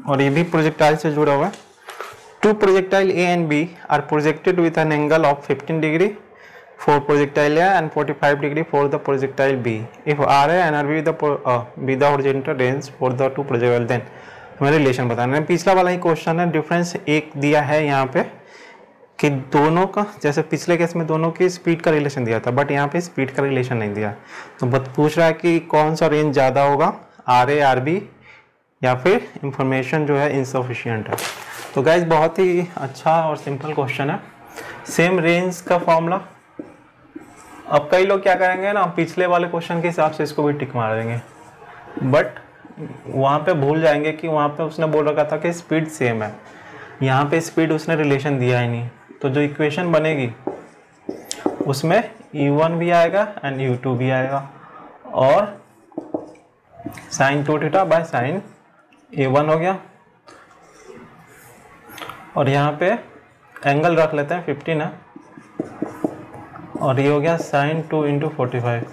और ये भी प्रोजेक्टाइल से जुड़ा हुआ है। Two projectile A and B are projected with an angle of 15 degree for projectile A and 45 degree for the projectile B. If RA and RB be the horizontal range for the two projectile, then हमें relation बताना है। पिछला वाला ही question है, difference एक दिया है यहाँ पे कि दोनों का, जैसे पिछले केस में दोनों की स्पीड का रिलेशन दिया था, बट यहाँ पे स्पीड का रिलेशन नहीं दिया। तो पूछ रहा है कि कौन सा रेंज ज़्यादा होगा, RA RB या फिर इंफॉर्मेशन जो है इनसफिशिएंट है। तो गाइज बहुत ही अच्छा और सिंपल क्वेश्चन है। सेम रेंज का फॉर्मूला। अब कई लोग क्या करेंगे ना, पिछले वाले क्वेश्चन के हिसाब से इसको भी टिक मार देंगे, बट वहाँ पे भूल जाएंगे कि वहाँ पे उसने बोल रखा था कि स्पीड सेम है, यहाँ पे स्पीड उसने रिलेशन दिया ही नहीं। तो जो इक्वेशन बनेगी उसमें u1 भी आएगा एंड u2 भी आएगा, और sign 2 theta by sine a1 हो गया, और यहाँ पे एंगल रख लेते हैं 15 है, और ये हो गया साइन 2 इंटू 45,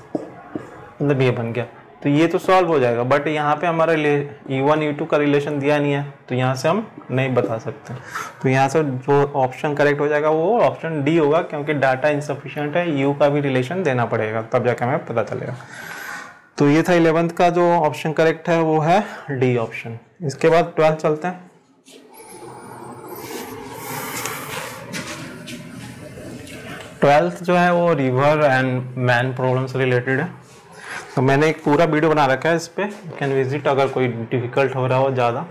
मतलब ये बन गया। तो ये तो सॉल्व हो जाएगा, बट यहाँ पे हमारा u1 u2 का रिलेशन दिया नहीं है, तो यहाँ से हम नहीं बता सकते। तो यहाँ से जो ऑप्शन करेक्ट हो जाएगा वो ऑप्शन डी होगा, क्योंकि डाटा इनसफिशिएंट है, u का भी रिलेशन देना पड़ेगा, तब जाके हमें पता चलेगा। तो ये था 11th का जो ऑप्शन करेक्ट है, वो है डी ऑप्शन। इसके बाद 12th चलते हैं। 12th जो है वो रिवर एंड मैन प्रॉब्लम से रिलेटेड है। तो मैंने एक पूरा वीडियो बना रखा है इस पे, यू कैन विजिट अगर कोई डिफिकल्ट हो रहा हो ज़्यादा।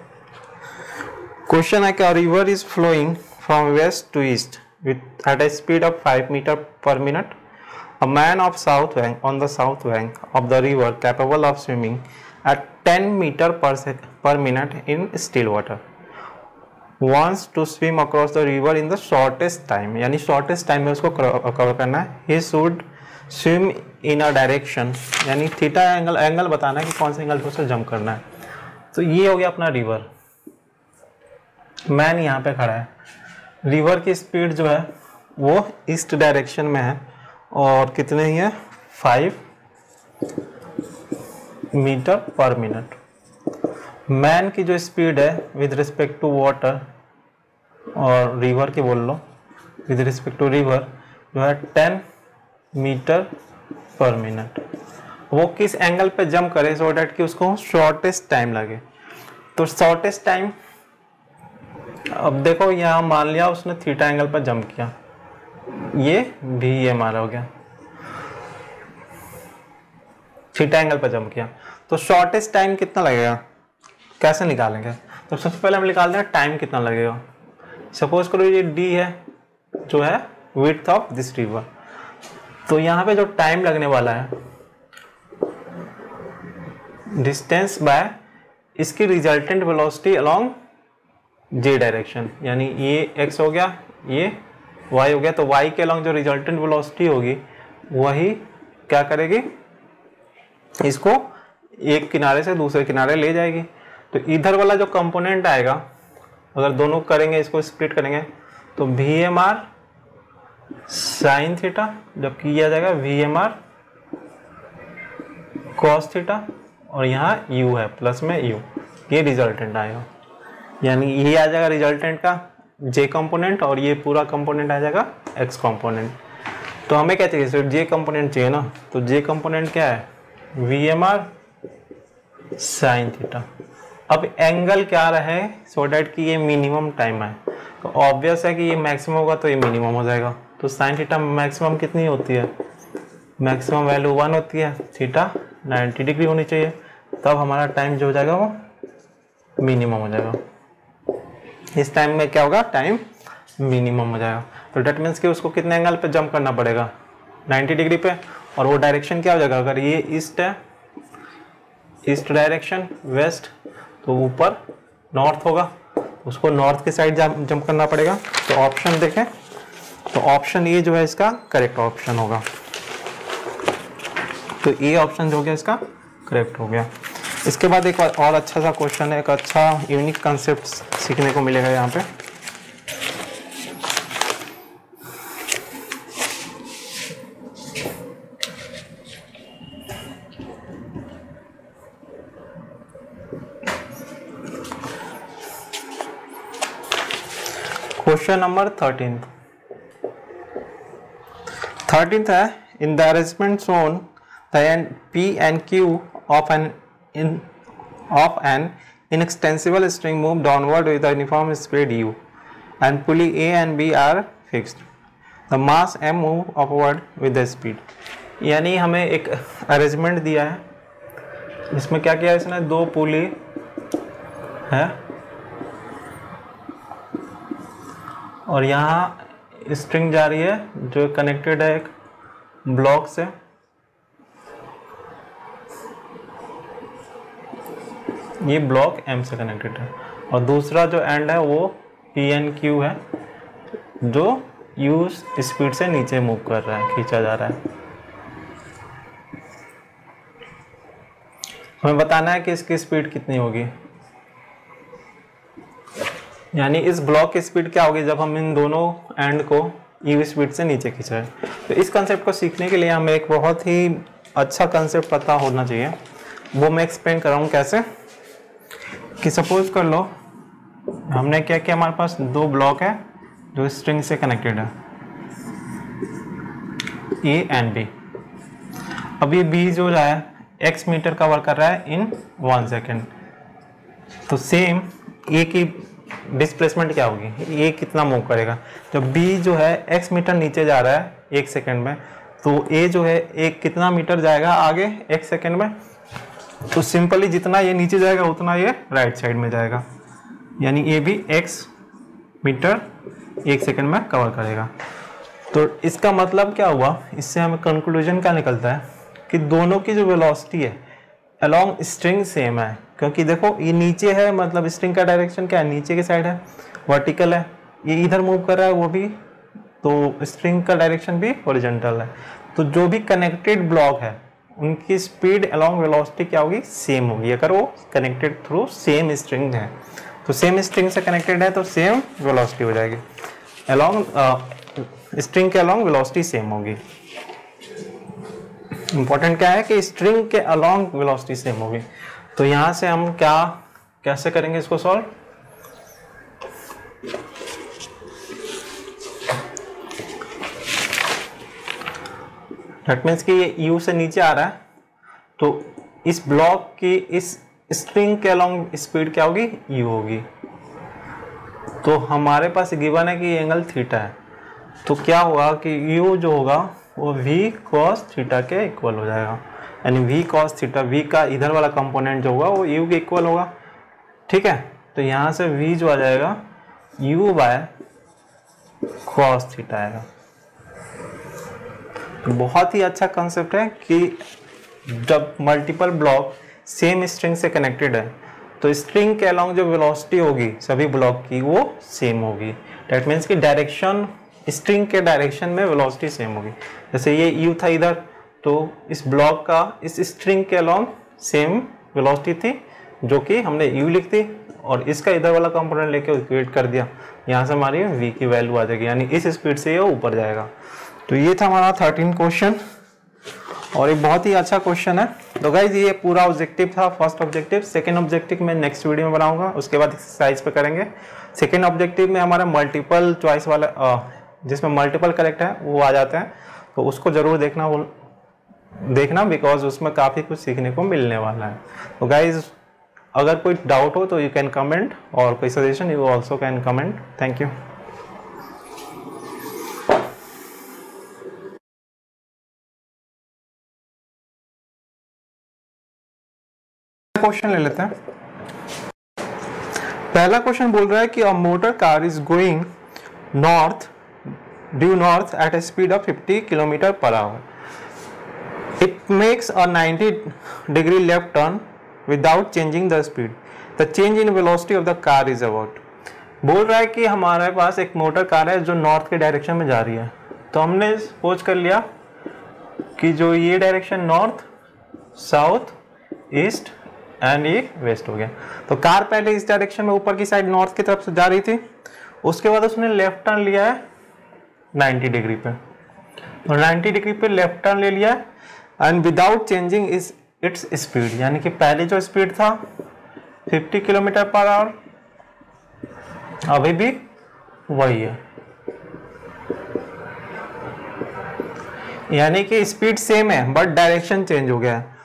क्वेश्चन है कि river is flowing from west to east with at a speed of 5 metre per minute. A man of south bank on the south bank of the river capable of swimming at 10 meter per minute in still water wants to swim across the river in the shortest time, यानी shortest time में उसको cover करना है। He should swim in a direction, यानी theta angle बताना है कि कौन से एंगल पे उसे जंप करना है। तो ये हो गया अपना रिवर। मैन यहाँ पे खड़ा है, रिवर की स्पीड जो है वो ईस्ट डायरेक्शन में है, और कितने ही है 5 मीटर पर मिनट। मैन की जो स्पीड है विद रिस्पेक्ट टू वाटर, और रिवर की बोल लो विद रिस्पेक्ट टू रिवर, जो है 10 मीटर पर मिनट। वो किस एंगल पे जंप करे सो डैट कि उसको शॉर्टेस्ट टाइम लगे। तो शॉर्टेस्ट टाइम, अब देखो यहाँ मान लिया उसने थीटा एंगल पर जंप किया, ये भी ये हमारा हो गया, थीटा एंगल पर जंप किया। तो शॉर्टेस्ट टाइम कितना लगेगा, कैसे निकालेंगे? तो सबसे पहले हम निकाल दें टाइम कितना लगेगा। सपोज करो ये डी है जो है विड्थ ऑफ दिस रिवर, तो यहाँ पे जो टाइम लगने वाला है डिस्टेंस बाय इसकी रिजल्टेंट वेलोसिटी अलोंग जे डायरेक्शन, यानी ये एक्स हो गया, ये y हो गया। तो y के अलॉन्ग जो रिजल्टेंट वेलोसिटी होगी वही क्या करेगी, इसको एक किनारे से दूसरे किनारे ले जाएगी। तो इधर वाला जो कंपोनेंट आएगा, अगर दोनों करेंगे, इसको स्प्लिट करेंगे, तो VMR साइन थीटा, जबकि यह आ जाएगा VMR कॉस थीटा, और यहाँ u है प्लस में u, ये रिजल्टेंट आएगा। यानी ये आ जाएगा रिजल्टेंट का जे कंपोनेंट, और ये पूरा कंपोनेंट आ जाएगा एक्स कंपोनेंट। तो हमें क्या चाहिए, सिर्फ जे कंपोनेंट चाहिए ना। तो जे कंपोनेंट क्या है, VMR साइन थीटा। अब एंगल क्या रहे सो डैट कि ये मिनिमम टाइम है, तो ऑब्वियस है कि ये मैक्सिमम होगा तो ये मिनिमम हो जाएगा। तो साइन थीटा मैक्सिमम कितनी होती है, मैक्सिमम वैल्यू 1 होती है, थीटा 90 डिग्री होनी चाहिए, तब हमारा टाइम जो हो जाएगा वो मिनिमम हो जाएगा। इस टाइम में क्या होगा, टाइम मिनिमम हो जाएगा। तो डेट मीन्स कि उसको कितने एंगल पे जंप करना पड़ेगा, 90 डिग्री पे, और वो डायरेक्शन क्या हो जाएगा, अगर ये ईस्ट है, ईस्ट डायरेक्शन, वेस्ट तो ऊपर नॉर्थ होगा, उसको नॉर्थ की साइड जंप करना पड़ेगा। तो ऑप्शन देखें, तो ऑप्शन ए जो है इसका करेक्ट ऑप्शन होगा। तो ए ऑप्शन जो हो गया इसका करेक्ट हो गया। इसके बाद एक और अच्छा सा क्वेश्चन है, एक अच्छा यूनिक कंसेप्ट सीखने को मिलेगा यहाँ पे। क्वेश्चन नंबर 13th है, in the arrangement shown the P and Q of an inextensible string move downward with a uniform speed u, and pulley A and B are fixed. The mass m move upward with the speed. यानी हमें एक arrangement दिया है, इसमें क्या किया है इसने, दो पुली है और यहाँ स्ट्रिंग जा रही है जो कनेक्टेड है एक ब्लॉक से। ये ब्लॉक M से कनेक्टेड है और दूसरा जो एंड है वो PNQ है जो U स्पीड से नीचे मूव कर रहा है, खींचा जा रहा है। हमें बताना है कि इसकी स्पीड कितनी होगी, यानी इस ब्लॉक की स्पीड क्या होगी जब हम इन दोनों एंड को U स्पीड से नीचे खींच रहे हैं। तो इस कंसेप्ट को सीखने के लिए हमें एक बहुत ही अच्छा कंसेप्ट पता होना चाहिए, वो मैं एक्सप्लेन कर रहा हूँ कैसे। कि सपोज कर लो हमने क्या किया, हमारे पास दो ब्लॉक है जो स्ट्रिंग से कनेक्टेड है, A एंड B। अब ये B जो है x मीटर कवर कर रहा है इन 1 सेकेंड। तो सेम A की डिस्प्लेसमेंट क्या होगी, A कितना मूव करेगा। जब B जो है x मीटर नीचे जा रहा है 1 सेकेंड में, तो A जो है एक कितना मीटर जाएगा आगे 1 सेकेंड में। तो सिंपली जितना ये नीचे जाएगा उतना ये राइट साइड में जाएगा, यानी A भी x मीटर 1 सेकेंड में कवर करेगा। तो इसका मतलब क्या हुआ, इससे हमें कंक्लूजन क्या निकलता है कि दोनों की जो वेलोसिटी है अलोंग स्ट्रिंग सेम है। क्योंकि देखो ये नीचे है, मतलब स्ट्रिंग का डायरेक्शन क्या है, नीचे की साइड है, वर्टिकल है। ये इधर मूव कर रहा है वो भी, तो स्ट्रिंग का डायरेक्शन भी हॉरिजॉन्टल है। तो जो भी कनेक्टेड ब्लॉक है उनकी स्पीड अलोंग वेलोसिटी क्या होगी, सेम होगी, अगर वो कनेक्टेड थ्रू सेम स्ट्रिंग है। तो सेम स्ट्रिंग से कनेक्टेड है तो सेम वेलोसिटी हो जाएगी, अलोंग स्ट्रिंग के अलोंग वेलोसिटी सेम होगी। इंपॉर्टेंट क्या है कि स्ट्रिंग के अलोंग वेलोसिटी सेम होगी। तो यहां से हम क्या कैसे करेंगे इसको सॉल्व। दैट मीन्स कि ये U से नीचे आ रहा है, तो इस ब्लॉक की इस स्ट्रिंग के अलोंग स्पीड क्या होगी, U होगी। तो हमारे पास गिवन है कि एंगल थीटा है, तो क्या होगा कि U जो होगा वो V cos थीटा के इक्वल हो जाएगा, यानी V cos थीटा, V का इधर वाला कंपोनेंट जो होगा वो U के इक्वल होगा। ठीक है, तो यहाँ से V जो आ जाएगा U बाय cos थीटा आएगा। बहुत ही अच्छा कंसेप्ट है कि जब मल्टीपल ब्लॉक सेम स्ट्रिंग से कनेक्टेड है तो स्ट्रिंग के अलोंग जो वेलोसिटी होगी सभी ब्लॉक की वो सेम होगी। दैट मीन्स कि डायरेक्शन, स्ट्रिंग के डायरेक्शन में वेलोसिटी सेम होगी। जैसे ये U था इधर, तो इस ब्लॉक का इस स्ट्रिंग के अलोंग सेम वेलोसिटी थी जो कि हमने U लिख दी, और इसका इधर वाला कंपोनेंट लेके इक्वेट कर दिया। यहाँ से हमारी V की वैल्यू आ जाएगी, यानी इस स्पीड से ये ऊपर जाएगा। तो ये था हमारा 13 क्वेश्चन और एक बहुत ही अच्छा क्वेश्चन है। तो गाइज ये पूरा ऑब्जेक्टिव था, फर्स्ट ऑब्जेक्टिव। सेकंड ऑब्जेक्टिव मैं नेक्स्ट वीडियो में बनाऊंगा, उसके बाद एक्सरसाइज पे करेंगे। सेकंड ऑब्जेक्टिव में हमारा मल्टीपल चॉइस वाला जिसमें मल्टीपल करेक्ट है वो आ जाते हैं, तो उसको जरूर देखना बिकॉज उसमें काफ़ी कुछ सीखने को मिलने वाला है। तो गाइज अगर कोई डाउट हो तो यू कैन कमेंट, और कोई suggestion you also can comment. Thank you. Question ले लेते हैं। पहला क्वेश्चन बोल रहा है कि a motor car is going north due north at a speed of 50 kilometre per hour. It makes a 90 degree left turn without changing the speed. The change in velocity of the car is about. बोल रहा है कि हमारे पास एक motor car है जो north के direction में जा रही है। तो हमने सपोज कर लिया कि जो ये direction north, south, east and ये वेस्ट हो गया। तो कार पहले इस डायरेक्शन में ऊपर की साइड नॉर्थ की तरफ से जा रही थी, उसके बाद उसने लेफ्ट टर्न लिया है 90 डिग्री पे। तो 90 डिग्री पे लेफ्ट टर्न ले लिया and without changing its speed, यानी कि पहले जो स्पीड था 50 किलोमीटर पर आवर अभी भी वही है, यानी कि स्पीड सेम है बट डायरेक्शन चेंज हो गया है।